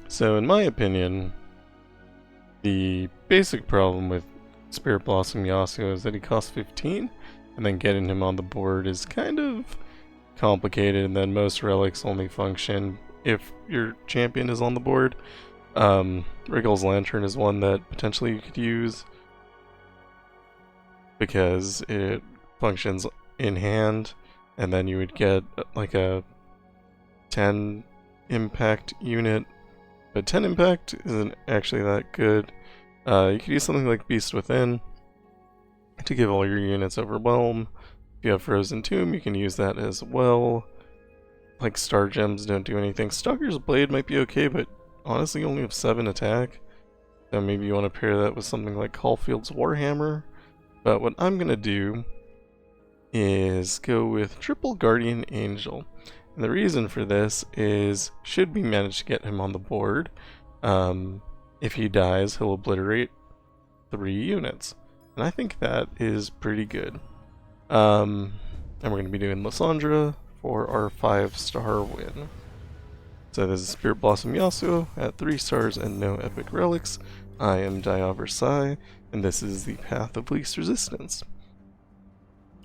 So in my opinion, the basic problem with Spirit Blossom Yasuo is that he costs 15, and then getting him on the board is kind of complicated, and then most relics only function if your champion is on the board. Wriggle's Lantern is one that potentially you could use because it functions in hand, and then you would get like a 10 impact unit, but 10 impact isn't actually that good. You could use something like Beast Within to give all your units Overwhelm. If you have Frozen Tomb, you can use that as well. Like Star Gems don't do anything. Stalker's Blade might be okay, but honestly you only have 7 attack. So maybe you want to pair that with something like Caulfield's Warhammer. But what I'm going to do is go with Triple Guardian Angel. And the reason for this is, should we manage to get him on the board, if he dies, he'll obliterate 3 units. And I think that is pretty good. And we're going to be doing Lissandra for our 5-star win. So this is Spirit Blossom Yasuo at 3 stars and no epic relics. I am Versailles, and this is the path of least resistance.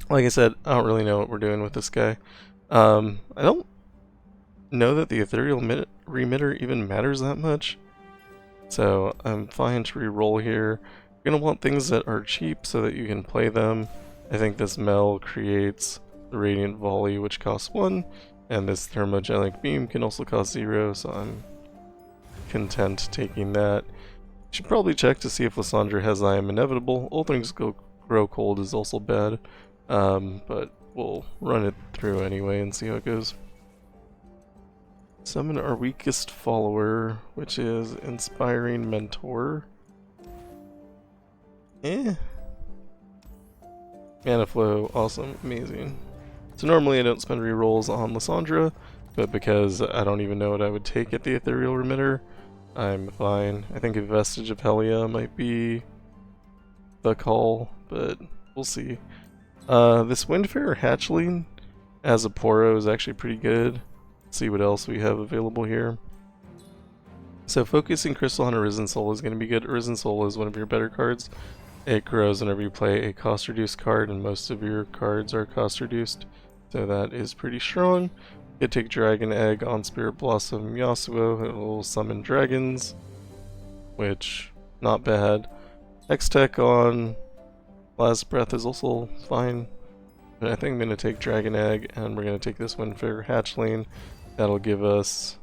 Like I said, I don't really know what we're doing with this guy. I don't know that the Ethereal Remitter even matters that much. So I'm fine to reroll here. You're going to want things that are cheap so that you can play them. I think this Meld creates the Radiant Volley, which costs 1, and this Thermogenic Beam can also cost 0, so I'm content taking that. Should probably check to see if Lissandra has I Am Inevitable. All Things Grow Cold is also bad, but we'll run it through anyway and see how it goes. Summon our weakest follower, which is Inspiring Mentor. Mana Flow, awesome, amazing. So normally I don't spend rerolls on Lissandra, but because I don't even know what I would take at the Ethereal Remitter, I'm fine. I think a Vestige of Helia might be the call, but we'll see. This Windfarer Hatchling as a Poro is actually pretty good. Let's see what else we have available here. So Focusing Crystal on Arisen Soul is going to be good. Arisen Soul is one of your better cards. It grows whenever you play a cost reduced card, and most of your cards are cost reduced, so that is pretty strong. You could take Dragon Egg on Spirit Blossom Yasuo, it will summon dragons, which, not bad. X-Tech on Last Breath is also fine, but I think I'm going to take Dragon Egg, and we're going to take this Windfarer Hatchling. That'll give us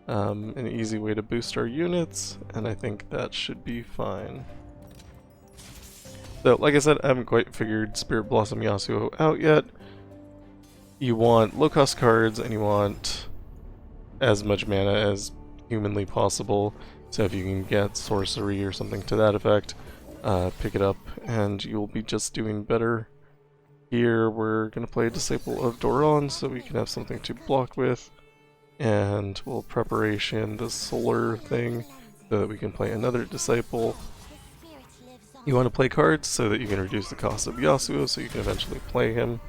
an easy way to boost our units, and I think that should be fine. So, like I said, I haven't quite figured Spirit Blossom Yasuo out yet. You want low-cost cards, and you want as much mana as humanly possible. So if you can get sorcery or something to that effect, pick it up, and you'll be just doing better. Here, we're going to play Disciple of Doran, so we can have something to block with. And we'll Preparation the Solar thing, so that we can play another Disciple. You want to play cards so that you can reduce the cost of Yasuo, so you can eventually play him.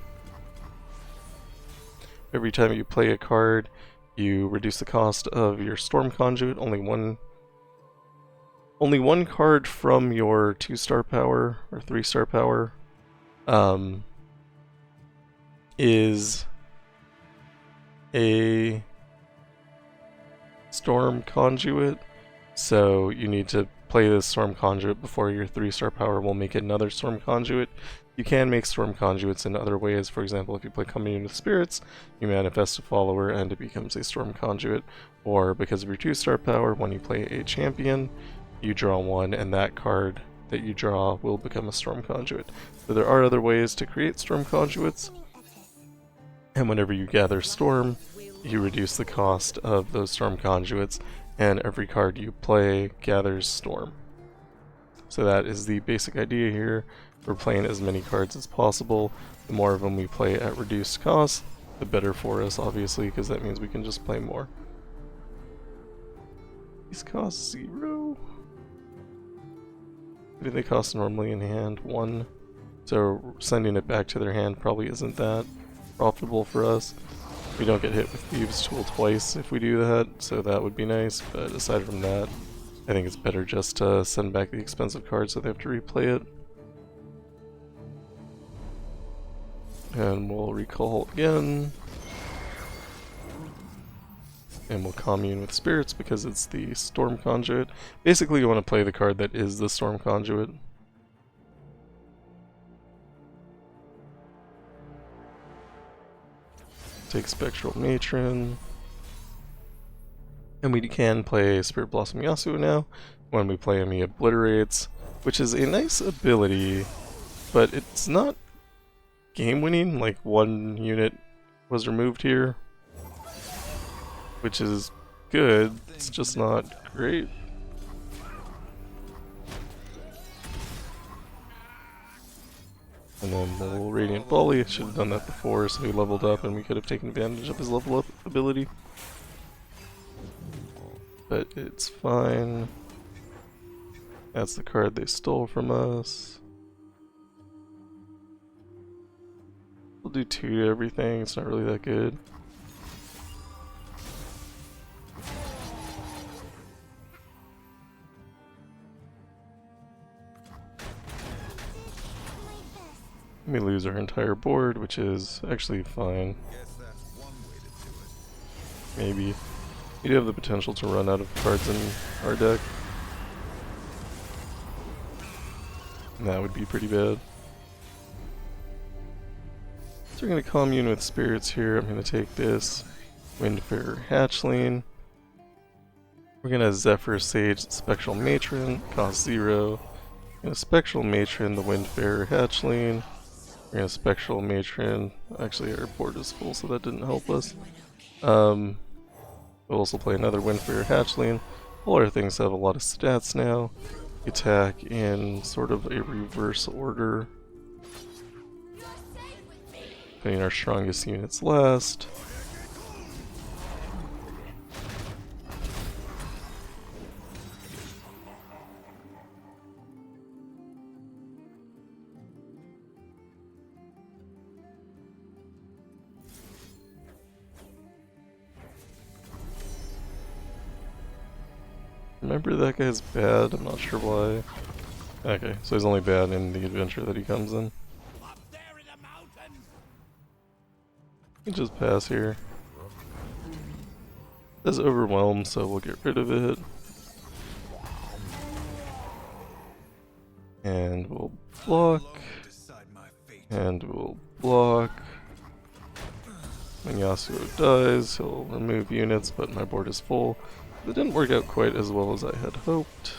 Every time you play a card, you reduce the cost of your Storm Conduit. Only one card from your 2-star power or 3-star power is a Storm Conduit. So you need to play this Storm Conduit before your 3-star power will make another Storm Conduit. You can make Storm Conduits in other ways. For example, if you play Commune with Spirits, you manifest a follower and it becomes a Storm Conduit. Or because of your 2-star power, when you play a champion, you draw 1 and that card that you draw will become a Storm Conduit. So there are other ways to create Storm Conduits. And whenever you gather Storm, you reduce the cost of those Storm Conduits, and every card you play gathers Storm. So that is the basic idea here. We're playing as many cards as possible. The more of them we play at reduced cost, the better for us, obviously, because that means we can just play more. These cost 0. What do they cost normally in hand? 1. So sending it back to their hand probably isn't that profitable for us. We don't get hit with Thieves' Tool twice if we do that, so that would be nice, but aside from that, I think it's better just to send back the expensive card so they have to replay it. And we'll recall again. And we'll commune with spirits because it's the Storm Conduit. Basically you want to play the card that is the Storm Conduit. Take Spectral Matron. And we can play Spirit Blossom Yasuo now. When we play him he obliterates, which is a nice ability, but it's not game winning. Like, one unit was removed here, which is good, it's just not great. And then the little Radiant Volley, should have done that before so he leveled up and we could have taken advantage of his level up ability. But it's fine. That's the card they stole from us. We'll do 2 to everything, it's not really that good. We lose our entire board, which is actually fine. Maybe. We do have the potential to run out of cards in our deck. And that would be pretty bad. So we're going to commune with spirits here. I'm going to take this Windfarer Hatchling. We're going to Zephyr Sage Spectral Matron, cost 0. We're going to Spectral Matron the Windfarer Hatchling. We're going to Spectral Matron. Actually, our board is full, so that didn't help us. We'll also play another Windfarer Hatchling. All our things have a lot of stats now. Attack in sort of a reverse order. Putting our strongest units last. Remember that guy's bad? I'm not sure why. Okay, so he's only bad in the adventure that he comes in. We can just pass here. It's overwhelmed, so we'll get rid of it. And we'll block. And we'll block. When Yasuo dies, he'll remove units, but my board is full. It didn't work out quite as well as I had hoped.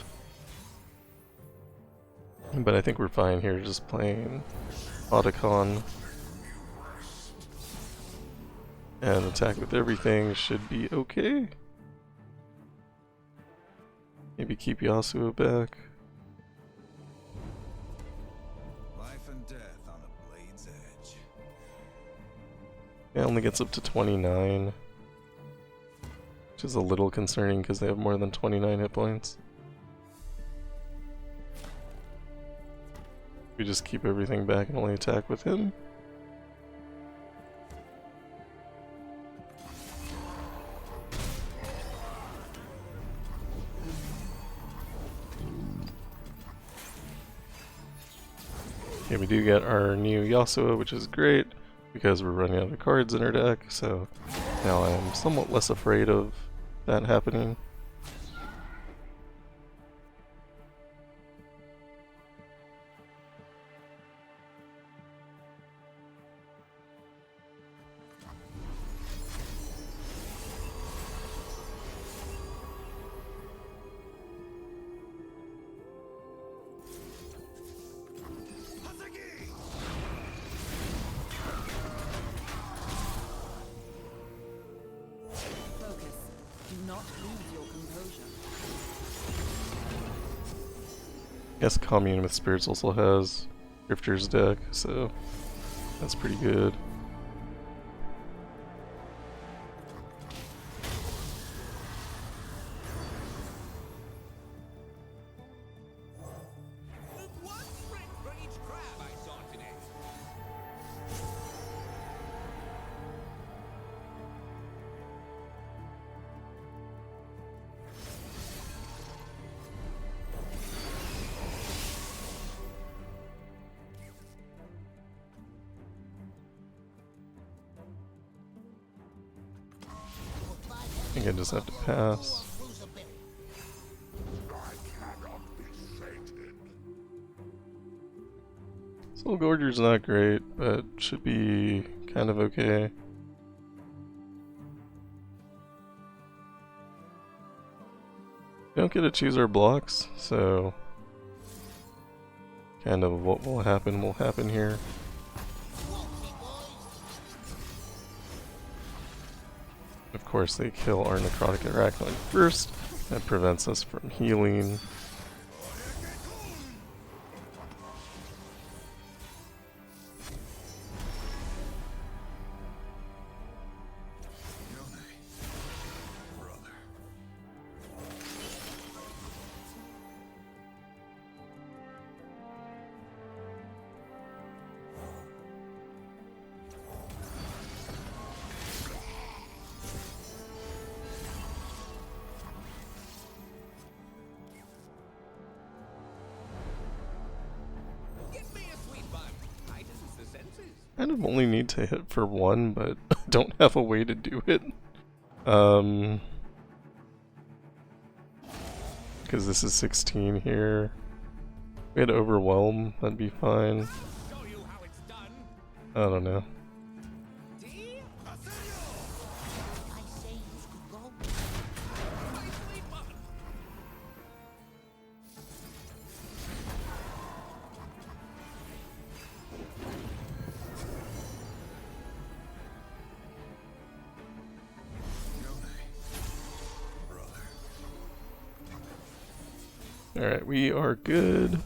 But I think we're fine here, just playing Otacon. And attack with everything should be okay. Maybe keep Yasuo back. Life and death on a blade's edge. It only gets up to 29. Which is a little concerning because they have more than 29 hit points. We just keep everything back and only attack with him. Okay, we do get our new Yasuo, which is great because we're running out of cards in our deck, so now I am somewhat less afraid of that happening. I guess Commune with Spirits also has Grifter's deck, so that's pretty good. think I just have to pass. Soul Gorger's not great, but should be kind of okay. We don't get to choose our blocks, so kind of what will happen here. Of course they kill our Necrotic Arachnoid first. That prevents us from healing. Kind of only need to hit for one, but I don't have a way to do it. Because this is 16 here. If we had Overwhelm, that'd be fine. I don't know. Alright, we are good.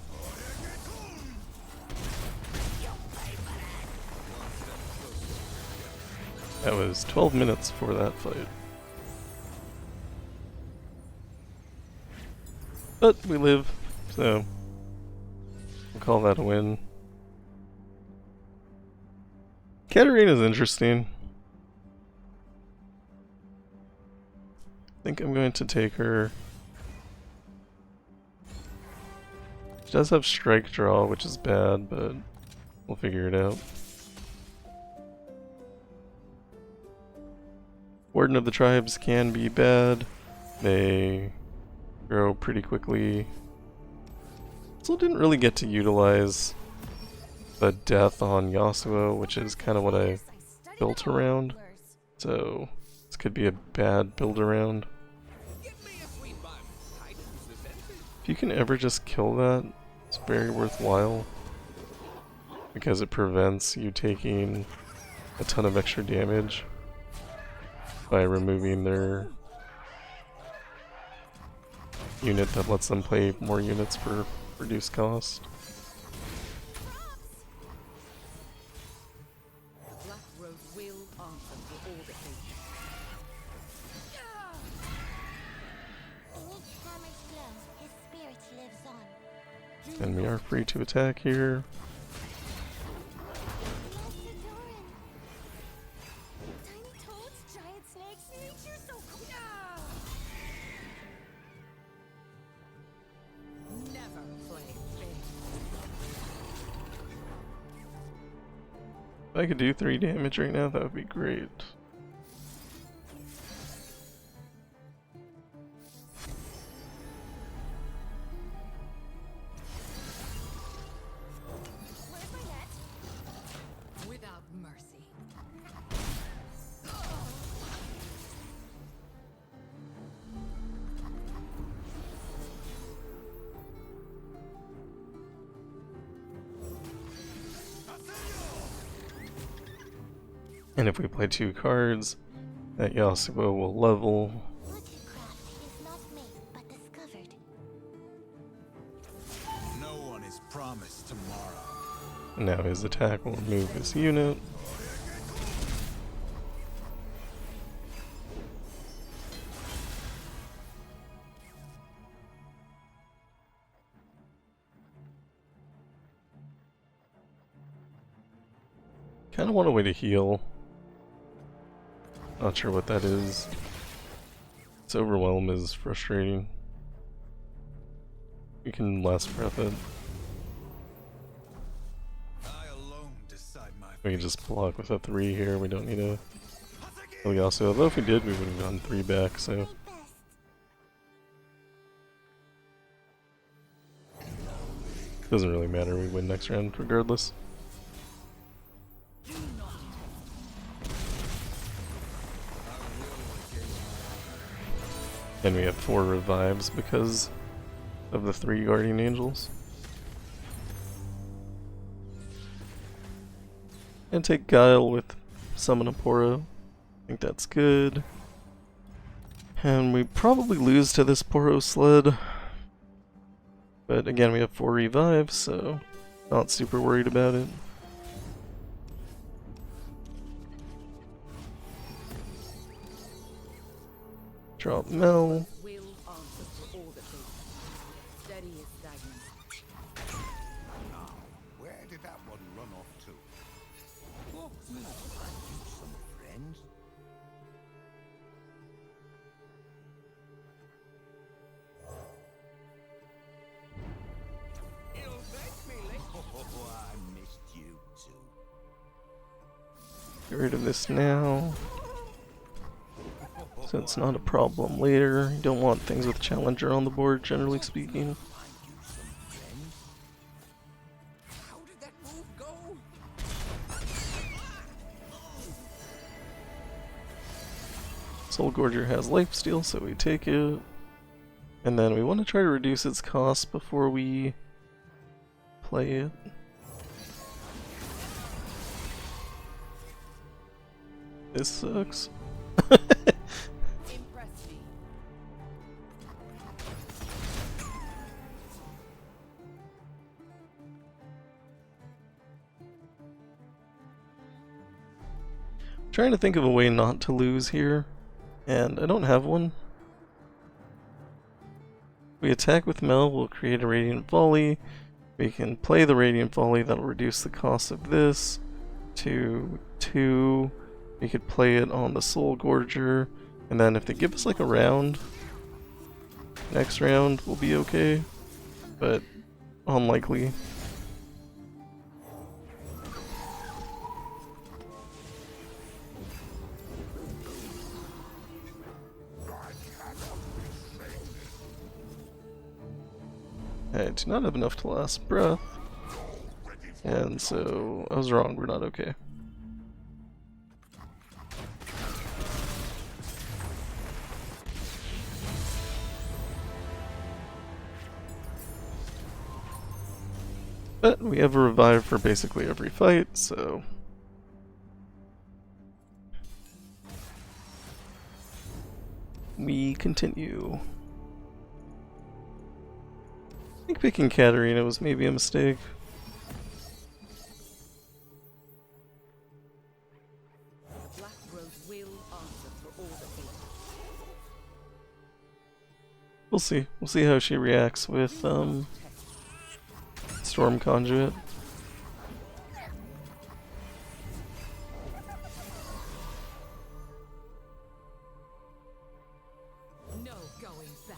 That was 12 minutes for that fight. But we live, so we'll call that a win. Katarina's interesting. I think I'm going to take her. She does have strike draw, which is bad, but we'll figure it out. Warden of the Tribes can be bad. They grow pretty quickly. Still didn't really get to utilize the death on Yasuo, which is kind of what I built around. So this could be a bad build around. If you can ever just kill that, it's very worthwhile, because it prevents you taking a ton of extra damage by removing their unit that lets them play more units for reduced cost. And we are free to attack here. If I could do 3 damage right now, that would be great. And if we play 2 cards, that Yasuo will level. No one is promised tomorrow. Now his attack will remove his unit. Kinda want a way to heal. Not sure what that is. Its overwhelm is frustrating. We can last breath it. I alone decide my We can just block with a 3 here, we don't need a kill Yasuo, although if we did, we would have gone 3 back, so... Doesn't really matter, we win next round regardless. And we have 4 revives because of the 3 Guardian Angels. And take Guile with Summon a Poro. I think that's good. And we probably lose to this Poro Sled. But again, we have 4 revives, so not super worried about it. Drop Meld. Where did that one run off to? Oh, some friends. It'll make me lick. Oh, I missed you too. Get rid of this now. So it's not a problem later. You don't want things with Challenger on the board, generally speaking. How did that move go? Soul Gorger has lifesteal, so we take it. And then we want to try to reduce its cost before we play it. This sucks. Trying to think of a way not to lose here, and I don't have one. We attack with Meld, we'll create a Radiant Volley. We can play the Radiant Volley, that'll reduce the cost of this to 2. We could play it on the Soul Gorger, and then if they give us like a round, next round will be okay, but unlikely. I do not have enough to last breath, and so I was wrong, we're not okay. But we have a revive for basically every fight, so... we continue. I think picking Katarina was maybe a mistake. We'll see. We'll see how she reacts with Storm Conduit. No going back.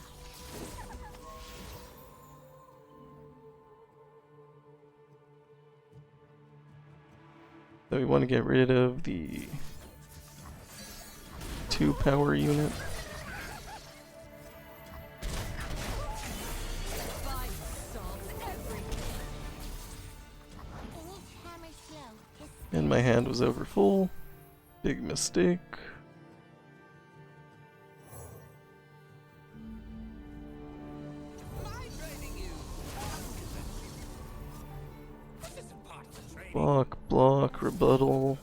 So we want to get rid of the 2 power unit. And my hand was over full. Big mistake. Block, block, rebuttal.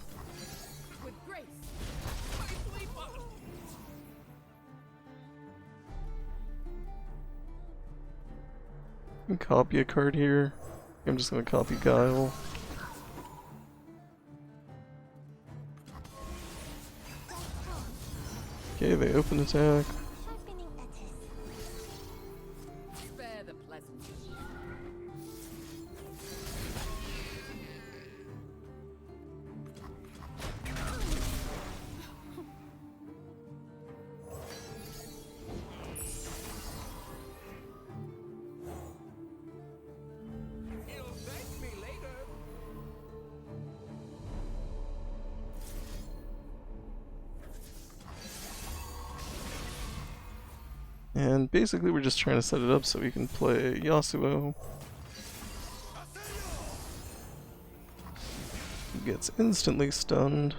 Can copy a card here. I'm just gonna copy Guile. Okay, they open attack. Spare the pleasant. It'll thank me later. And basically we're just trying to set it up so we can play Yasuo. He gets instantly stunned.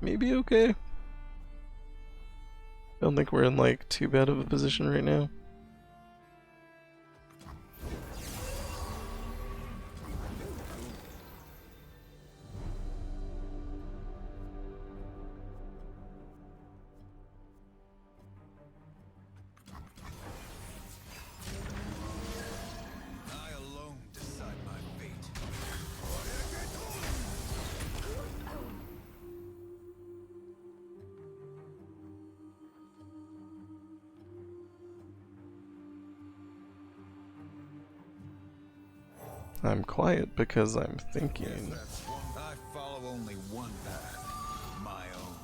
Maybe okay. Don't think we're in like too bad of a position right now. I alone decide my fate. I'm quiet because I'm thinking. I follow only one path, my own.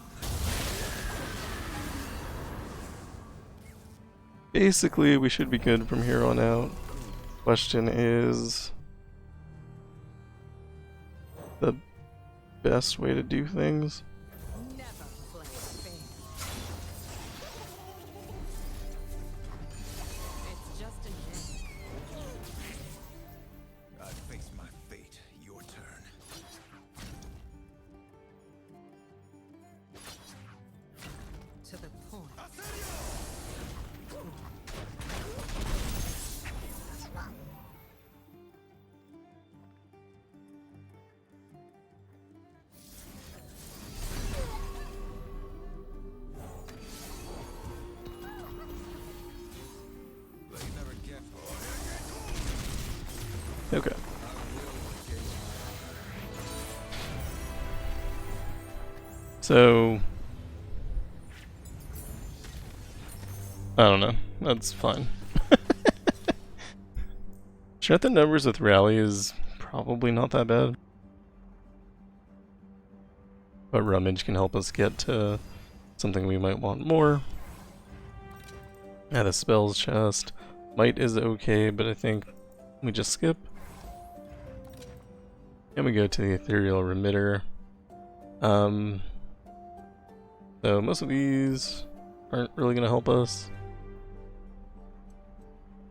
Basically, we should be good from here on out. Question is the best way to do things. Never play fair. It's just a game. I face my fate. Your turn. To the point. They never get. Okay. So I don't know. That's fine. Strength in numbers with rally is probably not that bad. But rummage can help us get to something we might want more. Yeah, the spells chest. Might is okay, but I think we just skip. And we go to the Ethereal Remitter. So most of these aren't really going to help us.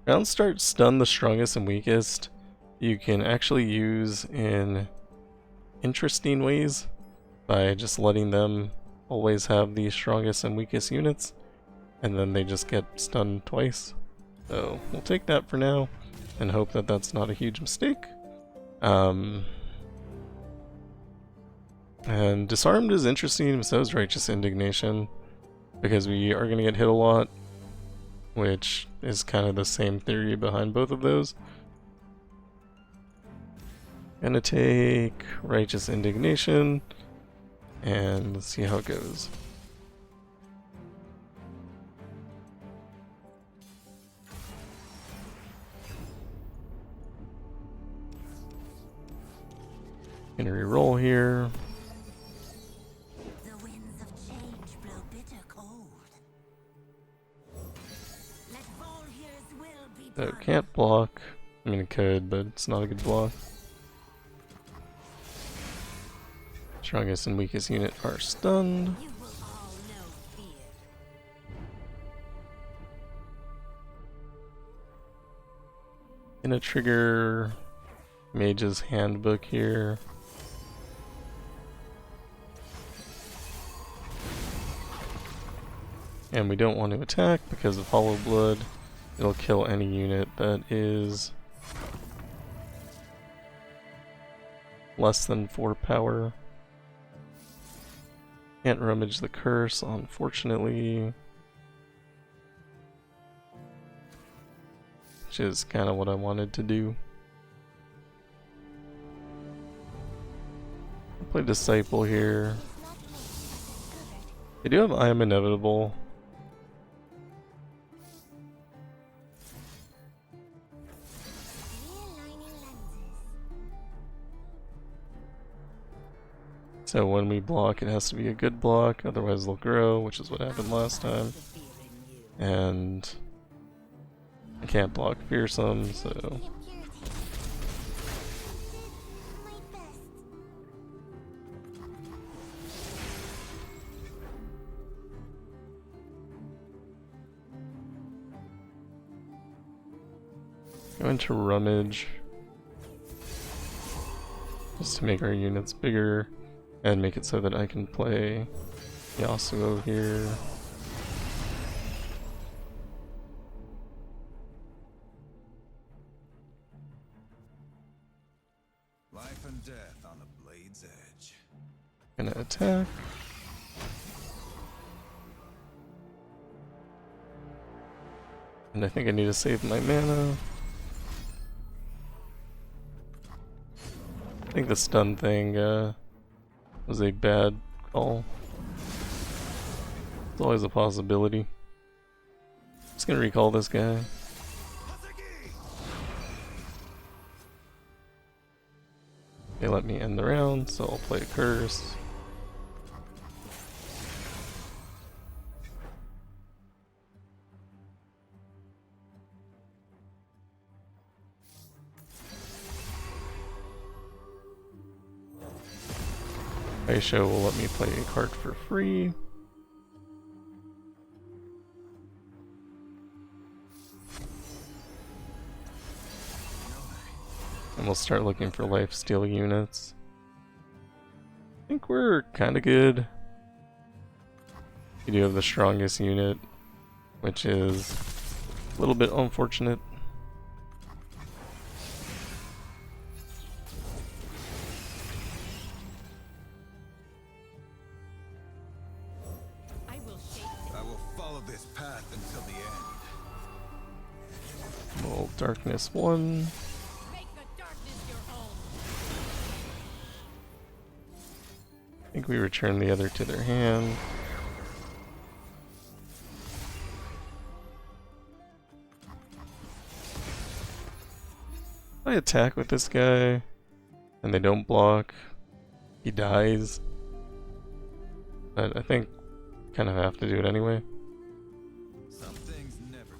Round start stun the strongest and weakest you can actually use in interesting ways by just letting them always have the strongest and weakest units, and then they just get stunned twice. So we'll take that for now and hope that that's not a huge mistake. And disarmed is interesting, but so is righteous indignation, because we are going to get hit a lot, which is kind of the same theory behind both of those. Gonna take righteous indignation and let's see how it goes. Gonna reroll here. The winds of change blow bitter cold. Let Volhir's will be So done. can't block. I mean it could, but it's not a good block. Strongest and weakest unit are stunned. You will all know fear. Gonna trigger Mage's Handbook here. And we don't want to attack because of Hollow Blood. It'll kill any unit that is less than 4 power. Can't rummage the curse, unfortunately. Which is kind of what I wanted to do. I'll play Disciple here. They do have I Am Inevitable. So when we block, it has to be a good block, otherwise they'll grow, which is what happened last time. And I can't block Fearsome, so Go into Rummage. Just to make our units bigger. And make it so that I can play Yasuo here. Life and death on a blade's edge. Gonna attack. And I think I need to save my mana. I think the stun thing was a bad call. It's always a possibility. Just gonna recall this guy. They let me end the round, so I'll play a curse. Yasuo will let me play a card for free. And we'll start looking for lifesteal units. I think we're kinda good. We do have the strongest unit, which is a little bit unfortunate. I will follow this path until the end. Well, darkness 1. Make the darkness your own. I think we return the other to their hand. If I attack with this guy and they don't block, he dies. But I think kind of have to do it anyway. Some things never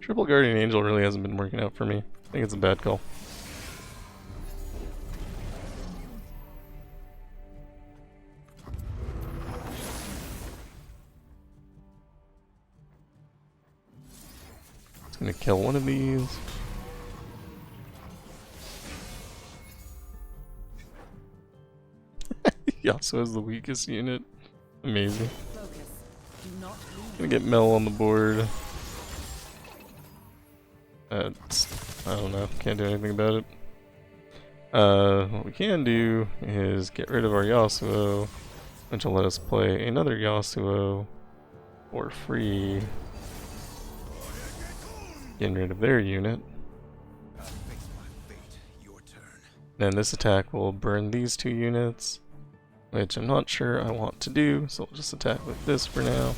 Triple Guardian Angel really hasn't been working out for me. I think it's a bad call. It's gonna kill one of these. Yasuo is the weakest unit. Amazing. Focus. Do not lose. Gonna get Mel on the board. I don't know, can't do anything about it. What we can do is get rid of our Yasuo, which will let us play another Yasuo for free. Getting rid of their unit. I'll face my fate. Your turn. Then this attack will burn these two units, which I'm not sure I want to do, so I'll just attack with this for now.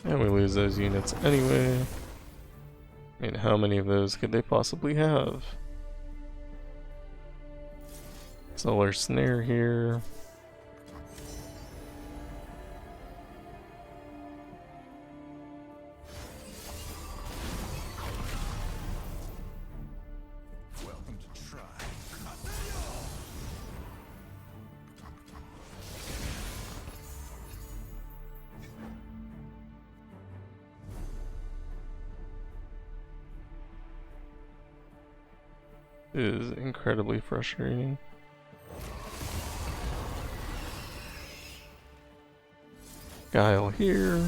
And we lose those units anyway. I mean, how many of those could they possibly have? Solar Snare here. Welcome to try. It is incredibly frustrating. Guile here.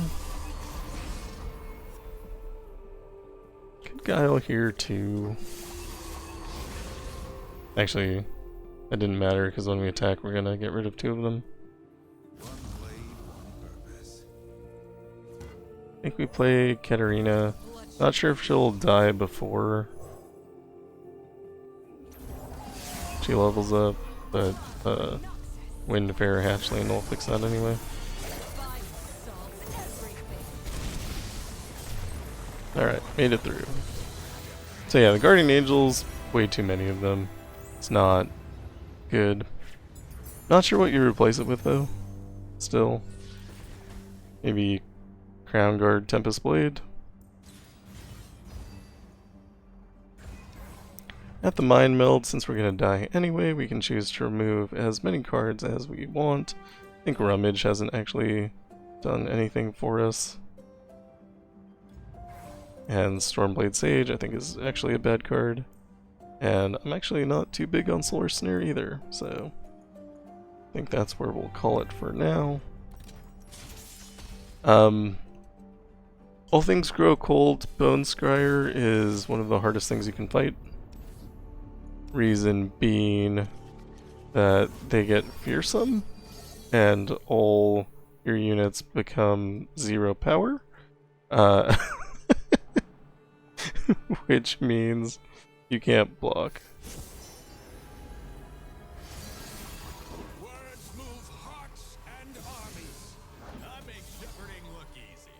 Could Guile here too. Actually, it didn't matter because when we attack we're gonna get rid of two of them. One blade, one purpose. I think we play Katarina. Not sure if she'll die before she levels up, but Windfarer Hatchling will fix that anyway. Fire solves everything. Alright, made it through. So yeah, the Guardian Angels, way too many of them. It's not good. Not sure what you replace it with though. Still. Maybe Crown Guard Tempest Blade. At the Mind Meld, since we're going to die anyway, we can choose to remove as many cards as we want. I think Rummage hasn't actually done anything for us. And Stormblade Sage I think is actually a bad card. And I'm actually not too big on Solar Snare either, so I think that's where we'll call it for now. All things grow cold. Bone Scryer is one of the hardest things you can fight. Reason being that they get fearsome and all your units become 0 power. Which means you can't block. Words move hearts and armies. I make shepherding look easy.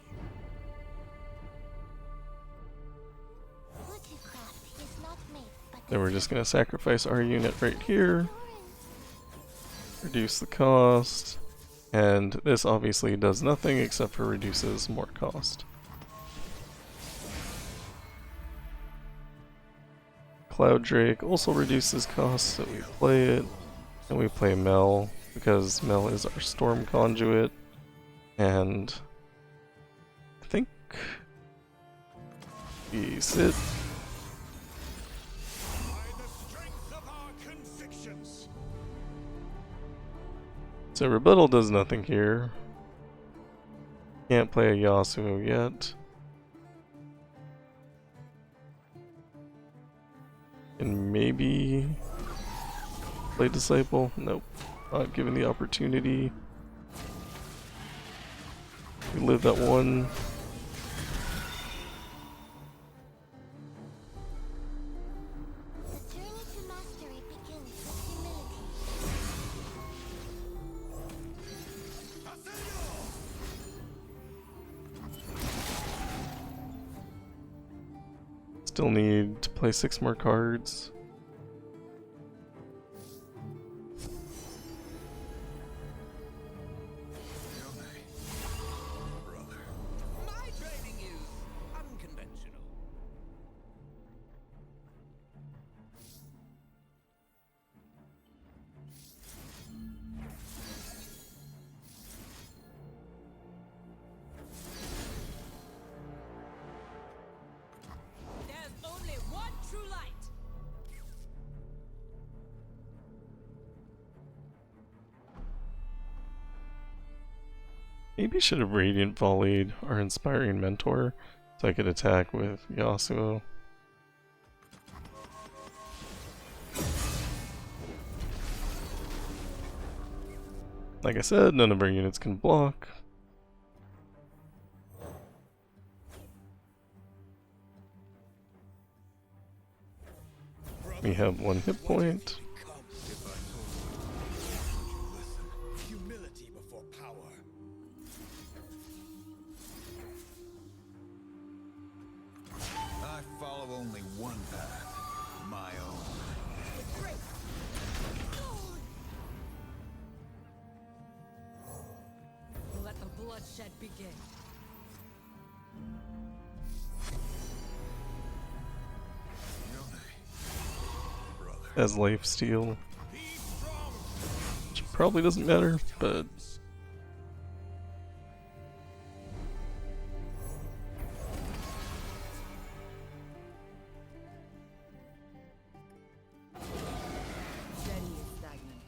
Woodcraft is not made, but Then we're just gonna sacrifice our unit right here. Reduce the cost. And this obviously does nothing except for reduces more cost. Cloud Drake also reduces cost, so we play it. And we play Mel, because Mel is our storm conduit. And I think we sit. By the strength of our convictions. So Rebuttal does nothing here. Can't play a Yasuo yet. And maybe play Disciple? Nope. Not given the opportunity. We live that one. the journey to mastery begins with humility. Still need to play 6 more cards. Brother. My training is unconventional. There's only one true light. Maybe should have Radiant Volleyed our Inspiring Mentor so I could attack with Yasuo. Like I said, none of our units can block. We have 1 hit point. If I told you, would you listen? Humility before power. I follow only one path, my own. Let the bloodshed begin. Brother. As life steal, Be strong. which probably doesn't matter, but Steady is stagnant.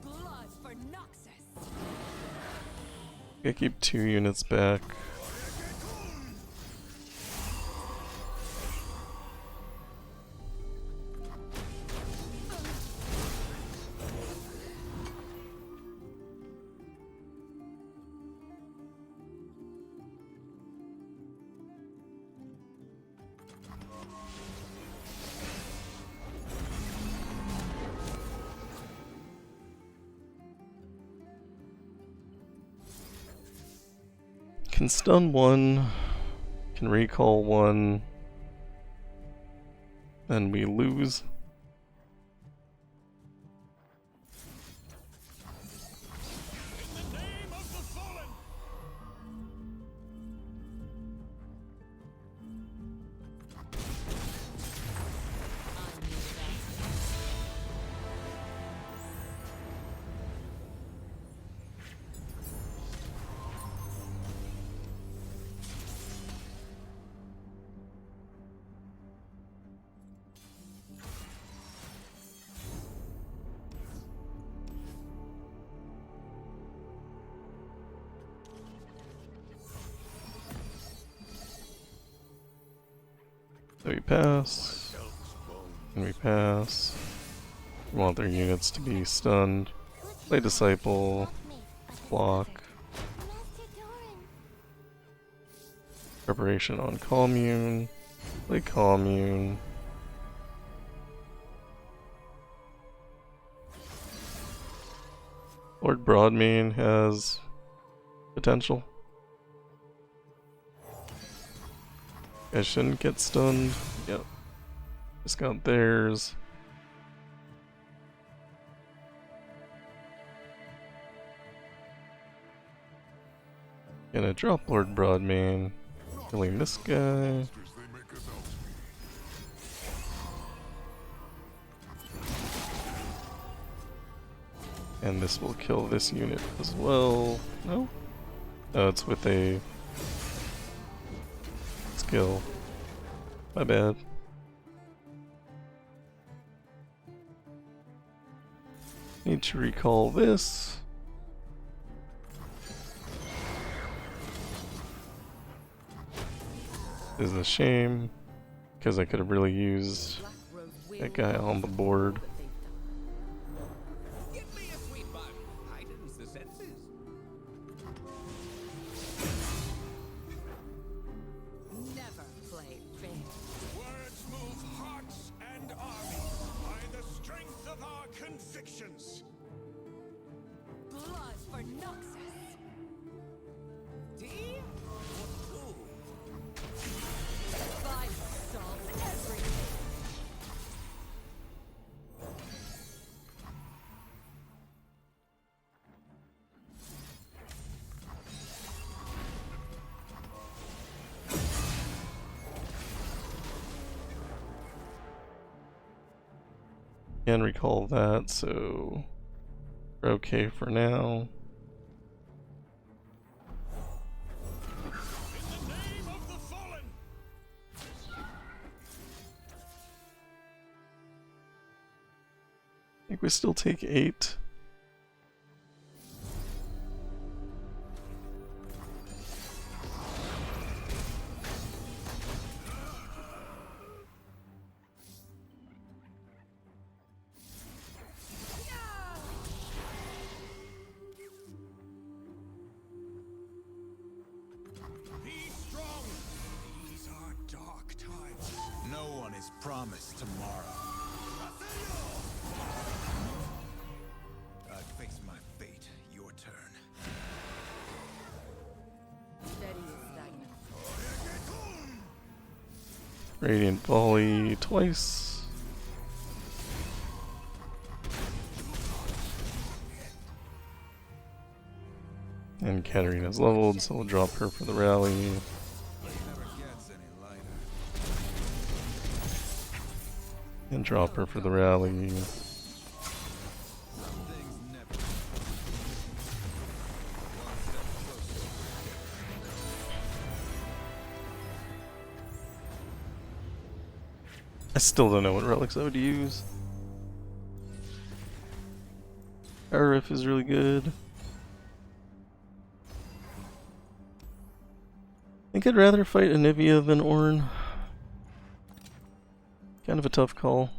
Blood for Noxus. I keep 2 units back. Can stun 1, can recall 1, then we lose. So we pass, and we pass. We want their units to be stunned. Play Disciple, block. Preparation on Commune. Play Commune. Lord Broadmane has potential. I shouldn't get stunned. Yep. Discount theirs. Gonna drop Lord Broadmane. Killing this guy. And this will kill this unit as well. No? Oh, it's with a skill. My bad. Need to recall this. This is a shame, because I could have really used that guy on the board. Give me a sweet bun. Heightens the senses. Never play fair. Words move hearts and armies by the strength of our convictions. Blood for Noxus. D or two? Fire solves everything. Can recall that, so we're okay for now. In the name of the fallen. I think we still take 8. Be strong. These are dark times. No one is promised tomorrow. I face my fate. Your turn. Steady is stagnant. Radiant Volley twice. And Katarina's leveled, so we'll drop her for the rally. Never gets any lighter. And drop her for the rally. Some things never. One step closer. I still don't know what relics I would use. RF is really good. I think I'd rather fight Anivia than Ornn. Kind of a tough call.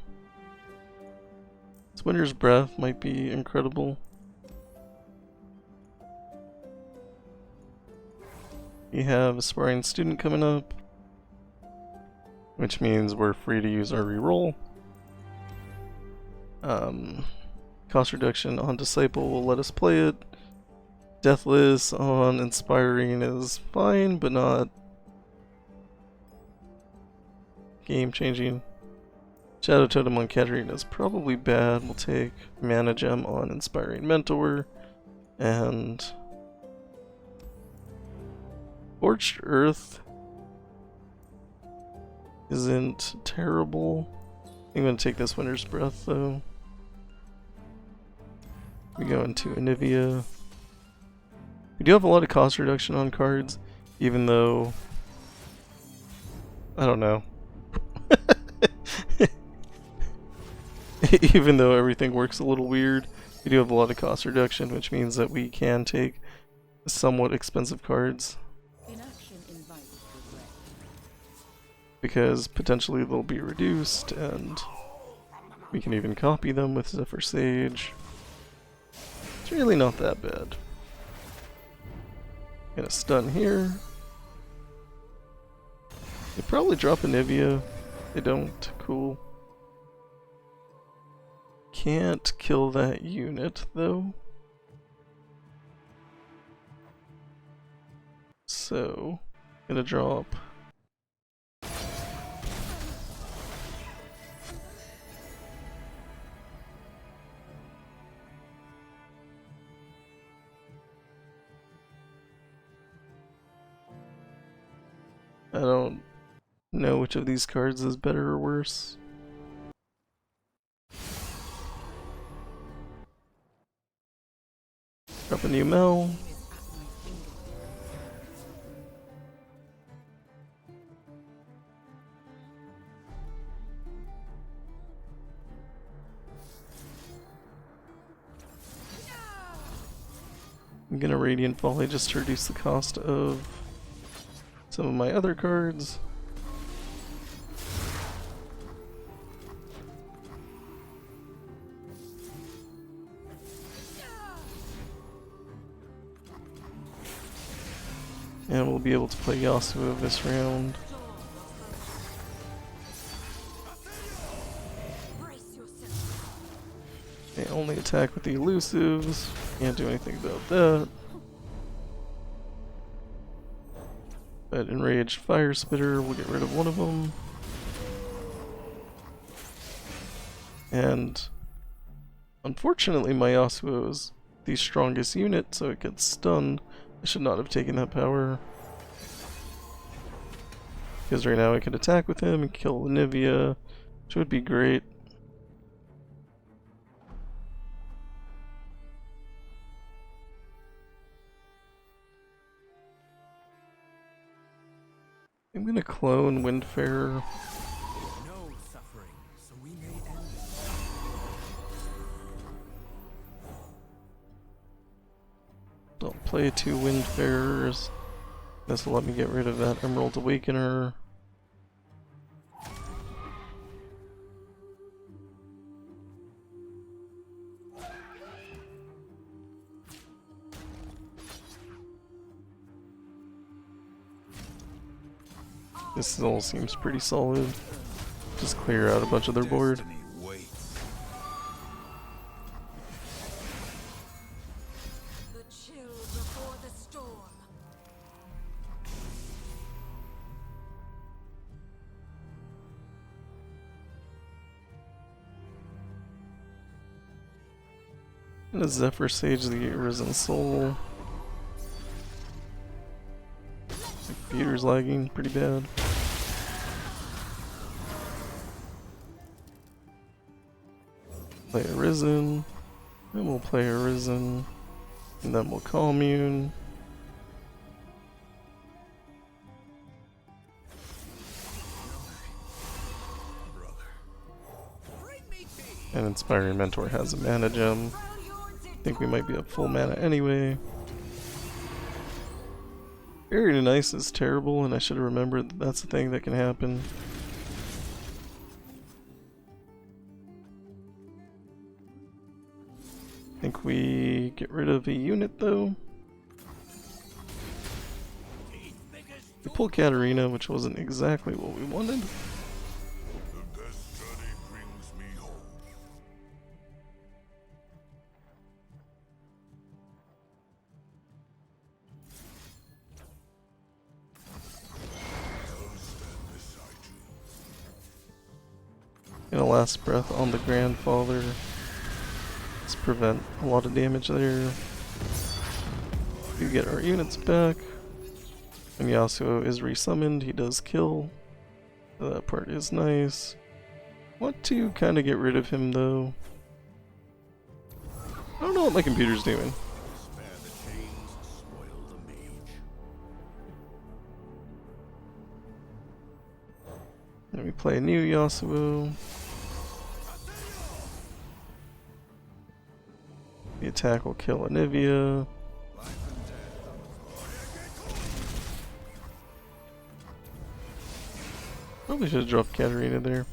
This Winter's Breath might be incredible. We have a Sparring student coming up, which means we're free to use our reroll. Cost reduction on Disciple will let us play it. Deathless on Inspiring is fine, but not game changing. Shadow Totem on Katarina is probably bad. We'll take Mana Gem on Inspiring Mentor. And Scorched Earth isn't terrible. I'm gonna take this Winter's Breath though. We go into Anivia. We do have a lot of cost reduction on cards, even though I don't know. Even though everything works a little weird, we do have a lot of cost reduction, which means that we can take somewhat expensive cards. Inaction invites regret. because potentially they'll be reduced, and we can even copy them with Zephyr Sage. It's really not that bad. Gonna stun here. They probably drop Anivia. They don't. Cool. Can't kill that unit though. So, gonna drop. I don't know which of these cards is better or worse. Drop a new Meld. I'm gonna Radiant Volley just to reduce the cost of some of my other cards. And we'll be able to play Yasuo this round. They only attack with the elusives. Can't do anything about that. But Enraged Fire Spitter will get rid of one of them. And unfortunately my Yasuo is the strongest unit, so it gets stunned. I should not have taken that power. Because right now I could attack with him and kill Anivia, which would be great. I'm gonna clone Windfarer. No suffering, so we may end it. I'll play 2 Windfarers. This will let me get rid of that Emerald Awakener. This all seems pretty solid. Just clear out a bunch of their board. Destiny waits. The chill before the storm. And a Zephyr Sage the Arisen Soul. My computer's lagging pretty bad. Play Arisen, then we'll play Arisen, and then we'll Commune. And Inspiring Mentor has a mana gem. I think we might be at full mana anyway. Very nice is terrible, and I should have remembered that that's the thing that can happen. I think we get rid of a unit though. We pulled Katarina, which wasn't exactly what we wanted. The best journey brings me home. I'll stand beside you. And a last breath on the grandfather. Let's prevent a lot of damage there. We get our units back. When Yasuo is resummoned, he does kill. So that part is nice. Want to kind of get rid of him though. I don't know what my computer's doing. Spare the chains, spoil the mage. Let me play a new Yasuo. The attack will kill Anivia. Probably should have dropped Katarina there.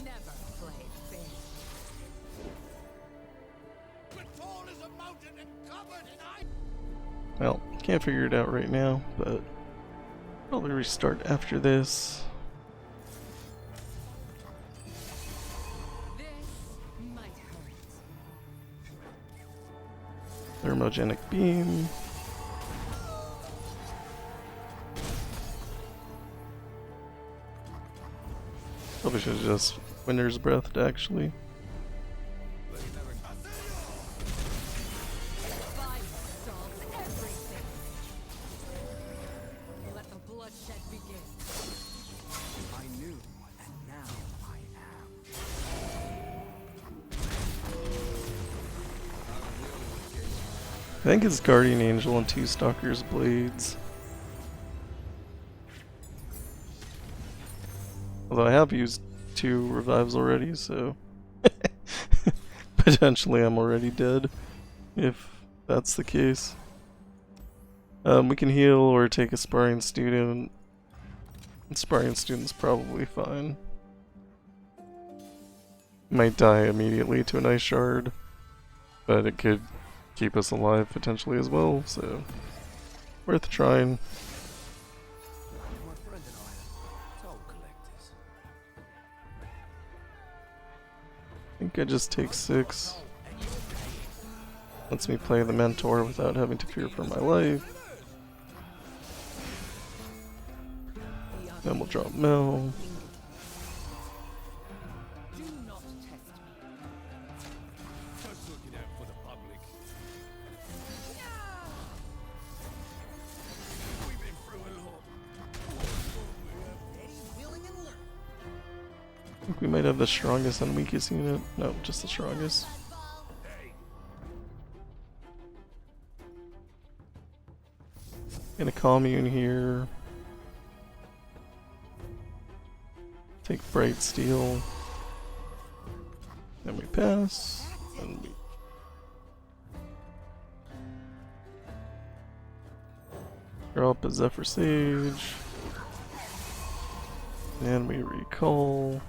Never play fair. But tall as a mountain and covered in ice. Well, can't figure it out right now, but probably restart after this. This might hurt. Thermogenic beam. Probably should have just Winter's Breathed actually. Fire solves everything. Let the bloodshed begin. I knew, and now I am. I think it's Guardian Angel and 2 Stalker's Blades. Although I have used 2 revives already, so potentially I'm already dead if that's the case. We can heal or take a Sparring student. And Sparring student's probably fine. Might die immediately to an ice shard, but it could keep us alive potentially as well, so worth trying. My friend and I are toll collectors. I think I just take 6. Lets me play the mentor without having to fear for my life. Then we'll drop Meld. Do not test me. Just looking out for the public. We've been through a lot. I think we might have the strongest and weakest unit. No, just the strongest. Get a Commune here. Take Bright Steel. Then we pass. And we draw up a Zephyr Sage. And we recall.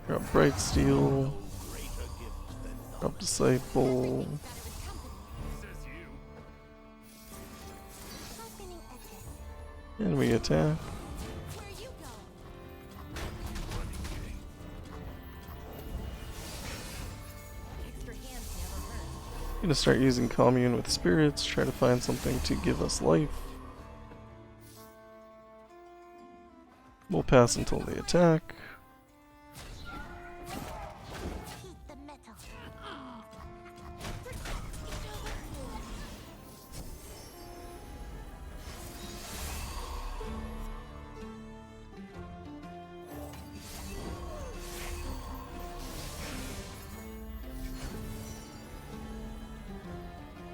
Drop Bright Steel. Drop Disciple. And we attack. Where you go? Extra hands never hurt. Gonna start using Commune with spirits, try to find something to give us life. We'll pass until they attack. Heat the metal.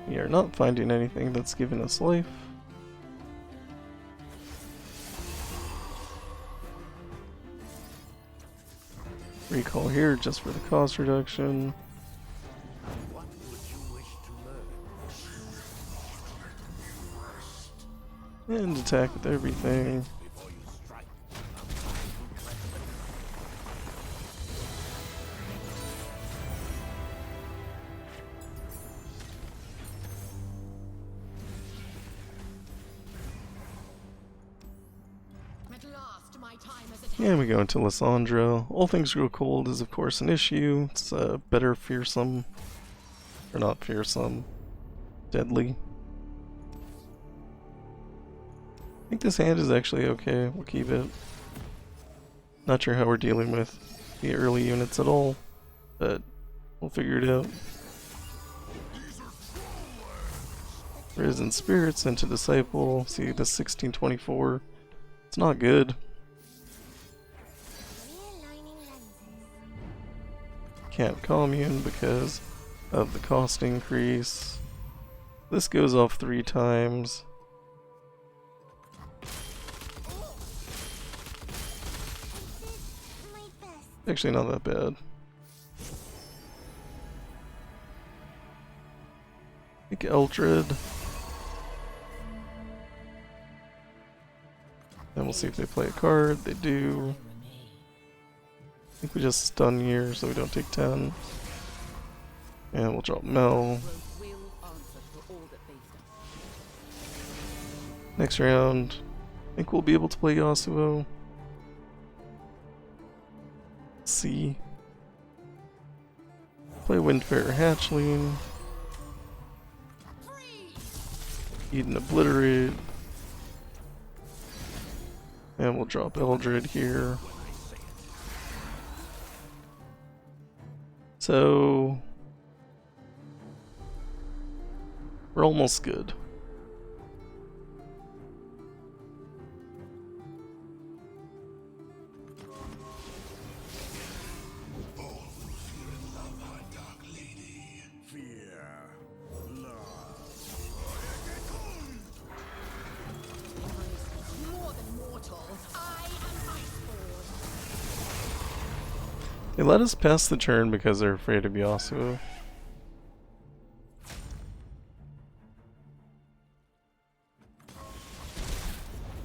We are not finding anything that's giving us life. Recall here just for the cost reduction. What would you wish to learn? And attack with everything. Before you strike. At last, my time as a And we go into Lissandra. All things grow cold is of course an issue. It's better fearsome. Or not fearsome. Deadly. I think this hand is actually okay. We'll keep it. Not sure how we're dealing with the early units at all. But we'll figure it out. Risen Spirits into Disciple. See the 1624. It's not good. Realigning lenses. Can't Commune because of the cost increase. This goes off 3 times. Actually, not that bad. Like Eldred. Then we'll see if they play a card. They do. I think we just stun here so we don't take 10. And we'll drop Mel. Next round, I think we'll be able to play Yasuo. Let's see. Play Windfarer Hatchling. Eat and Obliterate. And we'll drop Eldred here. So we're almost good. They let us pass the turn because they're afraid of Yasuo.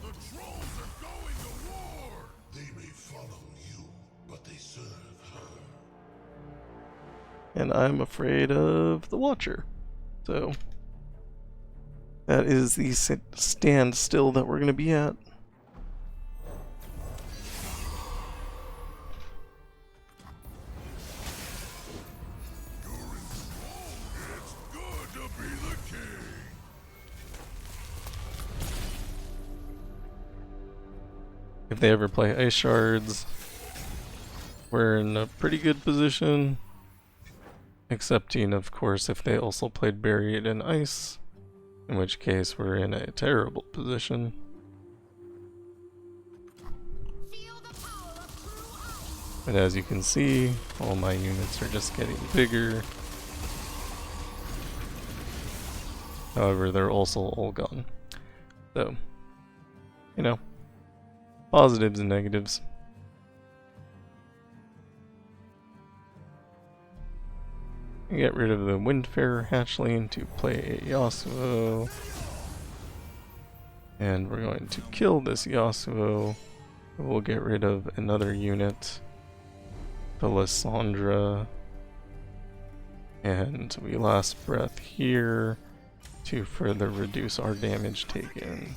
The trolls are going to war! They may follow you, but they serve her. And I'm afraid of the Watcher. So that is the standstill that we're going to be at. If they ever play Ice Shards, we're in a pretty good position. Excepting, of course, if they also played Buried in Ice, in which case we're in a terrible position. But as you can see, all my units are just getting bigger. However, they're also all gone. So, you know. Positives and negatives. Get rid of the Windfarer Hatchling to play a Yasuo. And we're going to kill this Yasuo. We'll get rid of another unit, the Lissandra. And we last breath here to further reduce our damage taken.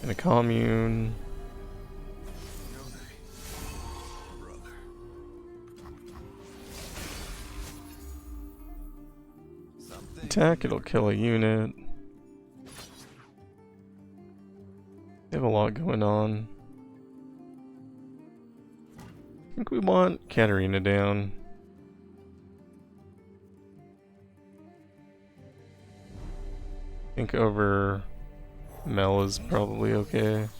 And a commune. Attack, it'll kill a unit. They have a lot going on. I think we want Katarina down. I think over Mel is probably okay. Of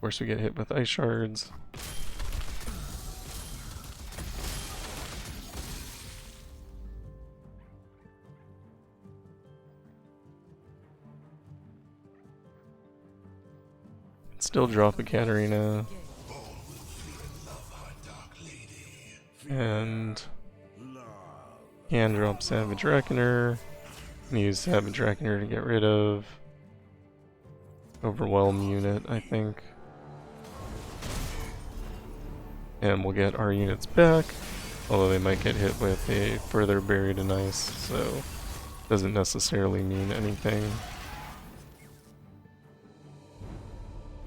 course we get hit with Ice Shards. Still drop a Katarina. And can drop Savage Reckoner. Use Savage Reckoner to get rid of Overwhelm unit, I think. And we'll get our units back, although they might get hit with a further Buried in Ice, so doesn't necessarily mean anything.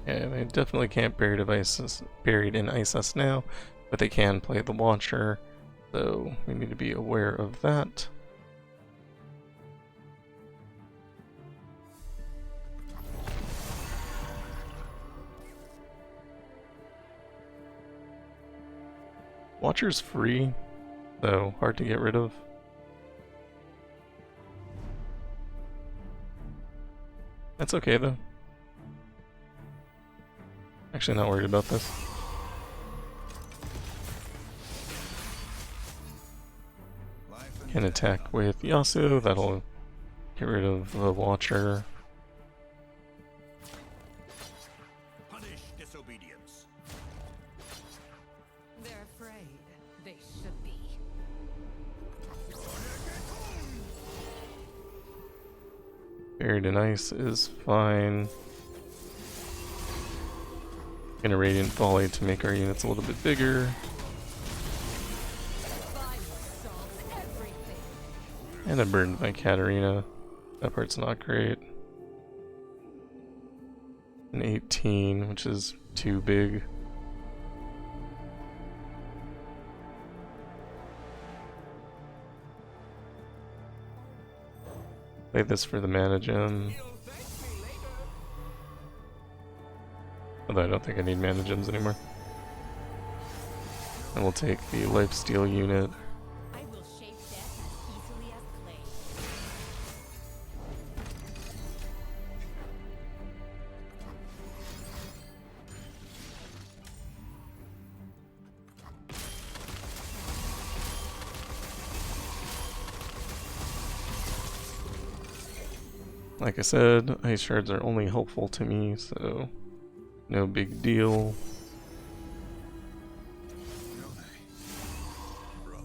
Yeah, they definitely can't Buried in Ice us now, but they can play the Watcher, so we need to be aware of that. Watcher's free, though hard to get rid of. That's okay though. Actually, not worried about this. Can attack with Yasuo, that'll get rid of the Watcher. Punish disobedience. They're afraid. They should be. Buried in Ice is fine. Gonna Radiant Volley to make our units a little bit bigger. Fire solves everything. And I burned my Katarina. That part's not great. An 18, which is too big. Play this for the mana gem. Although I don't think I need mana gems anymore. And we'll take the lifesteal unit. I will shape death as easily as clay. Like I said, ice shards are only helpful to me, so no big deal. Brother.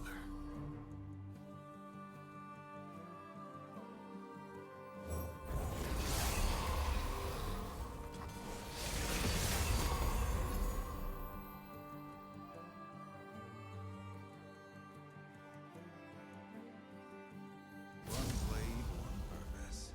One blade, one purpose.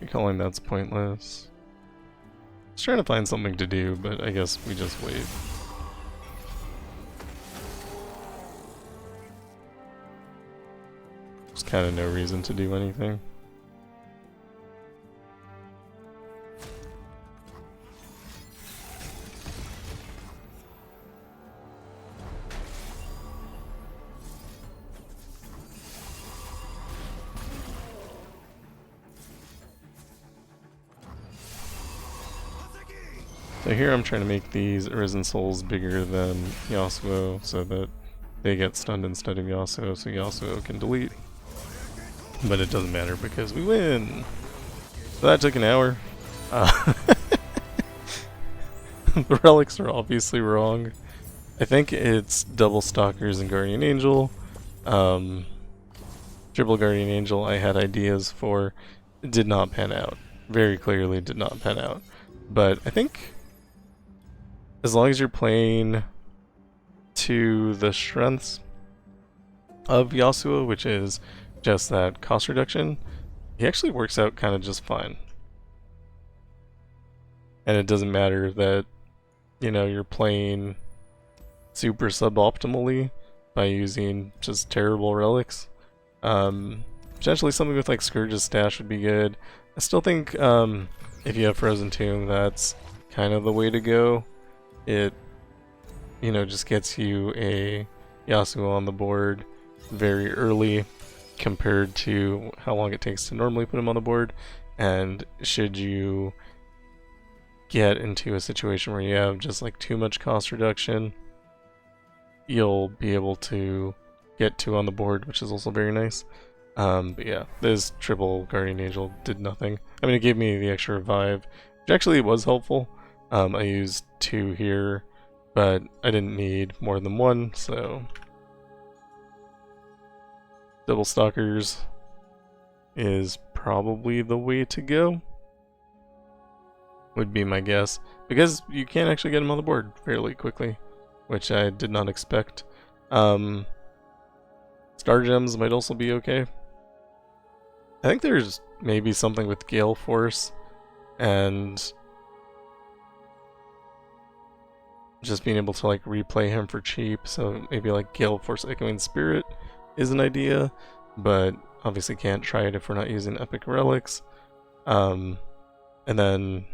Recalling that's pointless. I was trying to find something to do, but I guess we just wait. There's kind of no reason to do anything. So here I'm trying to make these Arisen Souls bigger than Yasuo so that they get stunned instead of Yasuo, so Yasuo can delete. But it doesn't matter because we win! So that took an hour. The relics are obviously wrong. I think it's double Stalkers and Guardian Angel. Triple Guardian Angel I had ideas for. It did not pan out. Very clearly did not pan out. But I think as long as you're playing to the strengths of Yasuo, which is just that cost reduction, he actually works out kind of just fine. And it doesn't matter that, you know, you're playing super suboptimally by using just terrible relics. Potentially something with like Scourge's stash would be good. I still think if you have Frozen Tomb, that's kind of the way to go. It, you know, just gets you a Yasuo on the board very early compared to how long it takes to normally put him on the board. And should you get into a situation where you have just like too much cost reduction, you'll be able to get 2 on the board, which is also very nice. But yeah, this triple Guardian Angel did nothing. I mean, it gave me the extra revive, which actually was helpful. I used 2 here, but I didn't need more than 1, so double Stalkers is probably the way to go, would be my guess, because you can actually get them on the board fairly quickly, which I did not expect. Star Gems might also be okay. I think there's maybe something with Gale Force and just being able to like replay him for cheap, so maybe like Gale Force Echoing Spirit is an idea, but obviously can't try it if we're not using Epic Relics. And then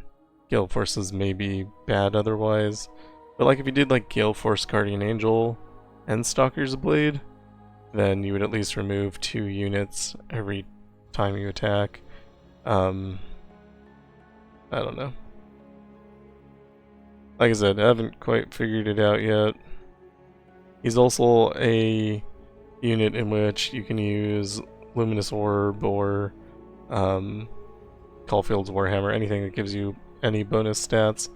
Gale Force is maybe bad otherwise, but like if you did like Gale Force Guardian Angel and Stalker's Blade, then you would at least remove 2 units every time you attack. I don't know. Like I said, I haven't quite figured it out yet. He's also a unit in which you can use Luminous Orb or Caulfield's Warhammer, anything that gives you any bonus stats,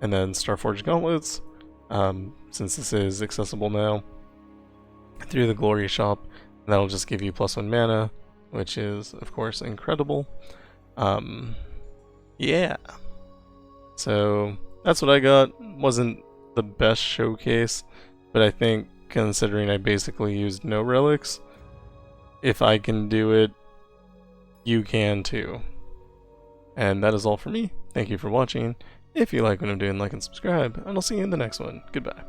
and then Starforged Gauntlets, since this is accessible now, through the Glory Shop, and that'll just give you +1 mana, which is, of course, incredible. Yeah. So, that's what I got. Wasn't the best showcase, but I think, considering I basically used no relics, if I can do it, you can too. And that is all for me. Thank you for watching. If you like what I'm doing, like and subscribe, and I'll see you in the next one. Goodbye.